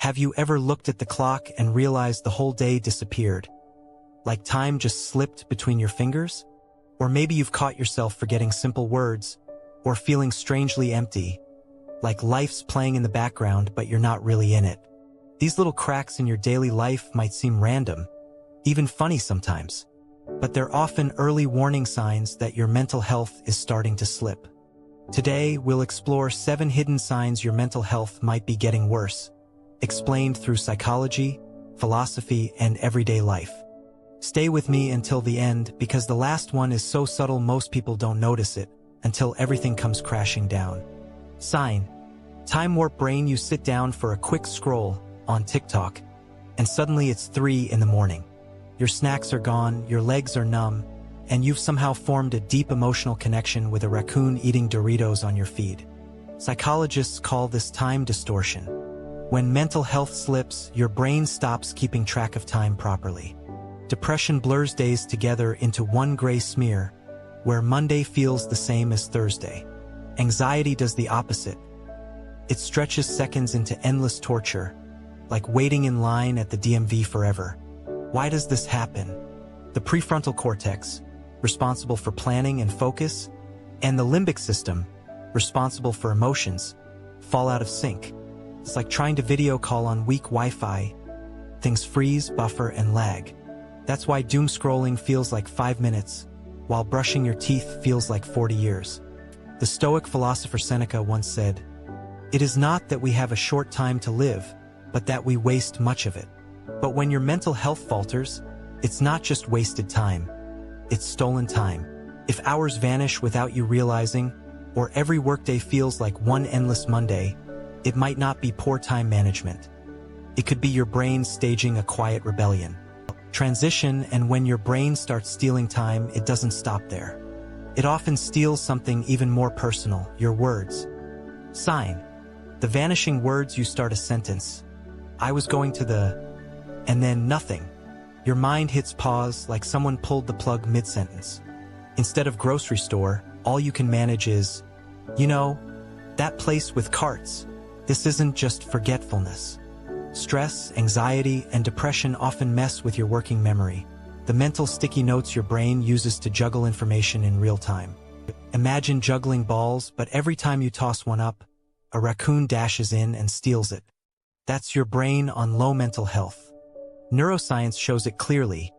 Have you ever looked at the clock and realized the whole day disappeared? Like time just slipped between your fingers? Or maybe you've caught yourself forgetting simple words, or feeling strangely empty, like life's playing in the background but you're not really in it. These little cracks in your daily life might seem random, even funny sometimes, but they're often early warning signs that your mental health is starting to slip. Today, we'll explore 7 hidden signs your mental health might be getting worse, explained through psychology, philosophy, and everyday life. Stay with me until the end because the last one is so subtle most people don't notice it until everything comes crashing down. Sign. Time warp brain. You sit down for a quick scroll on TikTok, and suddenly it's 3 in the morning. Your snacks are gone, your legs are numb, and you've somehow formed a deep emotional connection with a raccoon eating Doritos on your feed. Psychologists call this time distortion. When mental health slips, your brain stops keeping track of time properly. Depression blurs days together into one gray smear, where Monday feels the same as Thursday. Anxiety does the opposite. It stretches seconds into endless torture, like waiting in line at the DMV forever. Why does this happen? The prefrontal cortex, responsible for planning and focus, and the limbic system, responsible for emotions, fall out of sync. It's like trying to video call on weak Wi-Fi. Things freeze, buffer, and lag. That's why doom scrolling feels like 5 minutes, while brushing your teeth feels like 40 years. The Stoic philosopher Seneca once said, "It is not that we have a short time to live, but that we waste much of it." But when your mental health falters, it's not just wasted time, it's stolen time. If hours vanish without you realizing, or every workday feels like one endless Monday, it might not be poor time management. It could be your brain staging a quiet rebellion. Transition. And when your brain starts stealing time, it doesn't stop there. It often steals something even more personal, your words. Sign. The vanishing words. You start a sentence. I was going to the... and then nothing. Your mind hits pause like someone pulled the plug mid-sentence. Instead of grocery store, all you can manage is, you know, that place with carts. This isn't just forgetfulness. Stress, anxiety, and depression often mess with your working memory, the mental sticky notes your brain uses to juggle information in real time. Imagine juggling balls, but every time you toss one up, a raccoon dashes in and steals it. That's your brain on low mental health. Neuroscience shows it clearly.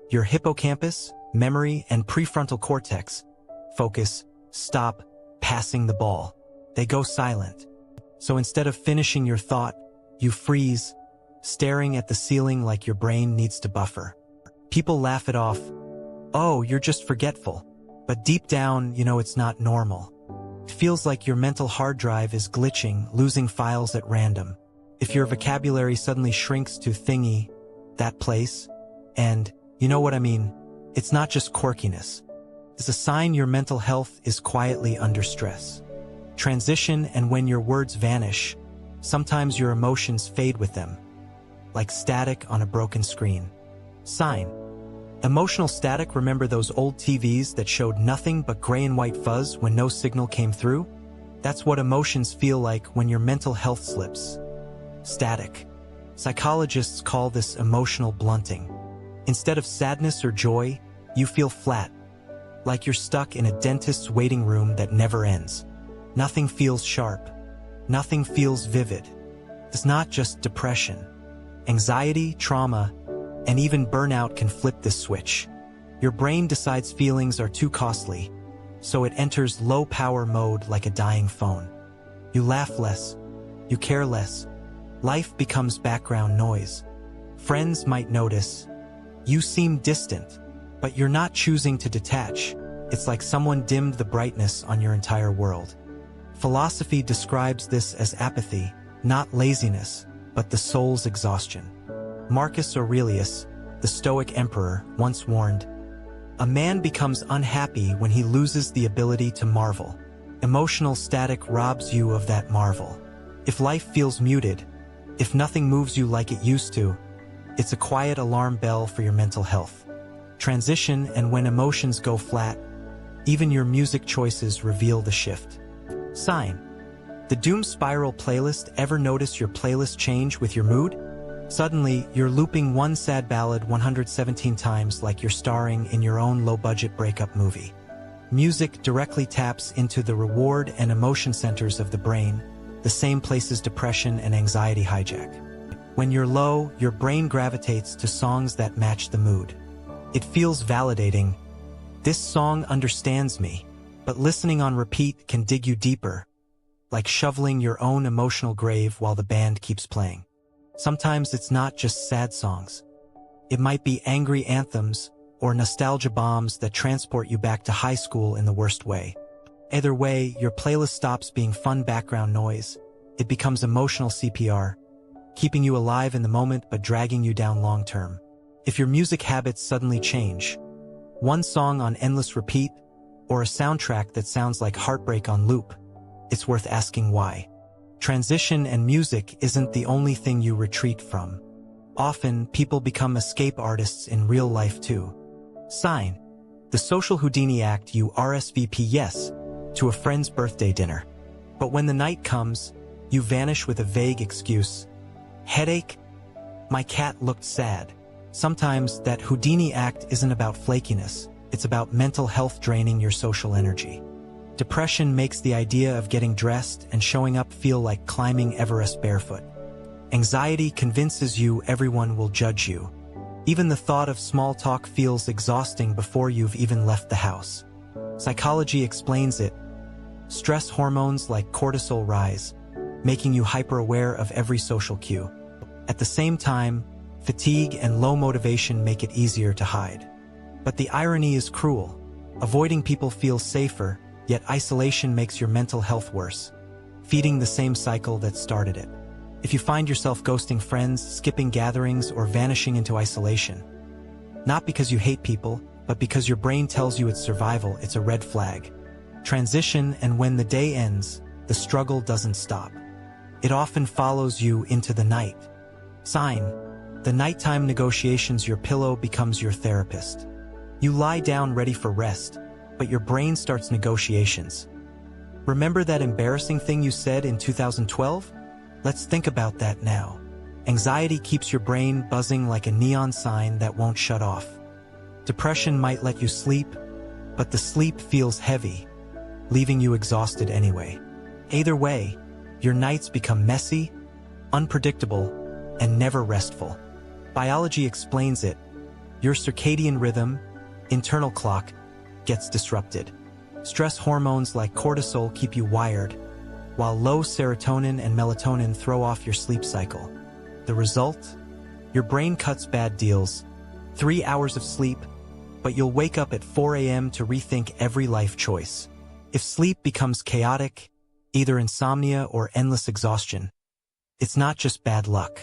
Your hippocampus, memory, and prefrontal cortex focus, stop, passing the ball. They go silent. So instead of finishing your thought, you freeze, staring at the ceiling like your brain needs to buffer. People laugh it off. Oh, you're just forgetful. But deep down, you know it's not normal. It feels like your mental hard drive is glitching, losing files at random. If your vocabulary suddenly shrinks to thingy, that place, and you know what I mean, it's not just quirkiness. It's a sign your mental health is quietly under stress. Transition. And when your words vanish, sometimes your emotions fade with them, like static on a broken screen. Sign. Emotional static. Remember those old TVs that showed nothing but gray and white fuzz when no signal came through? That's what emotions feel like when your mental health slips. Static. Psychologists call this emotional blunting. Instead of sadness or joy, you feel flat, like you're stuck in a dentist's waiting room that never ends. Nothing feels sharp. Nothing feels vivid. It's not just depression. Anxiety, trauma, and even burnout can flip this switch. Your brain decides feelings are too costly, so it enters low-power mode like a dying phone. You laugh less. You care less. Life becomes background noise. Friends might notice. You seem distant, but you're not choosing to detach. It's like someone dimmed the brightness on your entire world. Philosophy describes this as apathy, not laziness, but the soul's exhaustion. Marcus Aurelius, the Stoic emperor, once warned, "A man becomes unhappy when he loses the ability to marvel. Emotional static robs you of that marvel. If life feels muted, if nothing moves you like it used to, it's a quiet alarm bell for your mental health." Transition. And when emotions go flat, even your music choices reveal the shift. Sign. The doom spiral playlist. Ever notice your playlist change with your mood? Suddenly, you're looping one sad ballad 117 times like you're starring in your own low-budget breakup movie. Music directly taps into the reward and emotion centers of the brain, the same places depression and anxiety hijack. When you're low, your brain gravitates to songs that match the mood. It feels validating. This song understands me, but listening on repeat can dig you deeper, like shoveling your own emotional grave while the band keeps playing. Sometimes it's not just sad songs. It might be angry anthems or nostalgia bombs that transport you back to high school in the worst way. Either way, your playlist stops being fun background noise. It becomes emotional CPR, keeping you alive in the moment but dragging you down long term. If your music habits suddenly change, one song on endless repeat, or a soundtrack that sounds like heartbreak on loop, it's worth asking why. Transition and music isn't the only thing you retreat from. Often, people become escape artists in real life too. Sign. The social Houdini act. You RSVP yes to a friend's birthday dinner. But when the night comes, you vanish with a vague excuse. Headache? My cat looked sad. Sometimes that Houdini act isn't about flakiness, it's about mental health draining your social energy. Depression makes the idea of getting dressed and showing up feel like climbing Everest barefoot. Anxiety convinces you everyone will judge you. Even the thought of small talk feels exhausting before you've even left the house. Psychology explains it. Stress hormones like cortisol rise, making you hyper-aware of every social cue. At the same time, fatigue and low motivation make it easier to hide. But the irony is cruel. Avoiding people feels safer, yet isolation makes your mental health worse, feeding the same cycle that started it. If you find yourself ghosting friends, skipping gatherings, or vanishing into isolation, not because you hate people, but because your brain tells you it's survival, it's a red flag. Transition, and when the day ends, the struggle doesn't stop. It often follows you into the night. Sign. The nighttime negotiations. Your pillow becomes your therapist. You lie down ready for rest, but your brain starts negotiations. Remember that embarrassing thing you said in 2012? Let's think about that now. Anxiety keeps your brain buzzing like a neon sign that won't shut off. Depression might let you sleep, but the sleep feels heavy, leaving you exhausted anyway. Either way, your nights become messy, unpredictable, and never restful. Biology explains it. Your circadian rhythm, internal clock, gets disrupted. Stress hormones like cortisol keep you wired, while low serotonin and melatonin throw off your sleep cycle. The result? Your brain cuts bad deals. 3 hours of sleep, but you'll wake up at 4 a.m. to rethink every life choice. If sleep becomes chaotic, either insomnia or endless exhaustion, it's not just bad luck.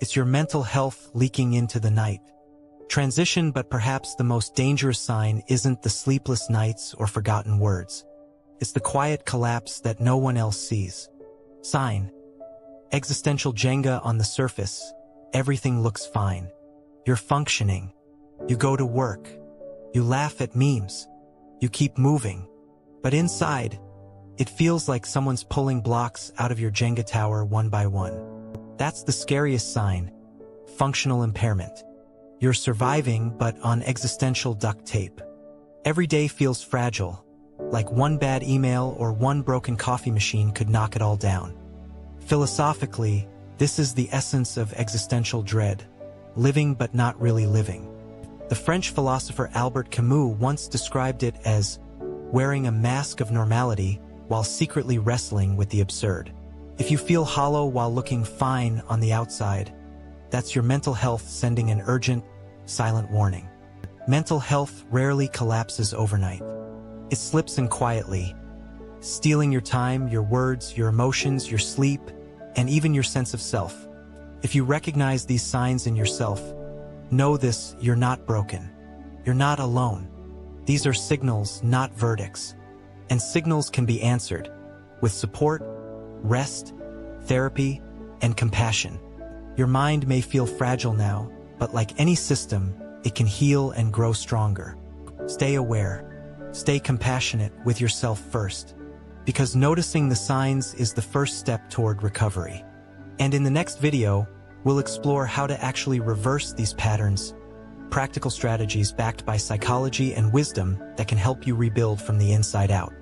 It's your mental health leaking into the night. Transition, but perhaps the most dangerous sign isn't the sleepless nights or forgotten words. It's the quiet collapse that no one else sees. Sign. Existential Jenga. On the surface, everything looks fine. You're functioning. You go to work. You laugh at memes. You keep moving. But inside, it feels like someone's pulling blocks out of your Jenga tower one by one. That's the scariest sign. Functional impairment. You're surviving, but on existential duct tape. Every day feels fragile, like one bad email or one broken coffee machine could knock it all down. Philosophically, this is the essence of existential dread, living but not really living. The French philosopher Albert Camus once described it as wearing a mask of normality while secretly wrestling with the absurd. If you feel hollow while looking fine on the outside, that's your mental health sending an urgent, silent warning. Mental health rarely collapses overnight. It slips in quietly, stealing your time, your words, your emotions, your sleep, and even your sense of self. If you recognize these signs in yourself, know this: you're not broken. You're not alone. These are signals, not verdicts. And signals can be answered with support, rest, therapy, and compassion. Your mind may feel fragile now, but like any system, it can heal and grow stronger. Stay aware. Stay compassionate with yourself first. because noticing the signs is the first step toward recovery. And in the next video, we'll explore how to actually reverse these patterns, practical strategies backed by psychology and wisdom that can help you rebuild from the inside out.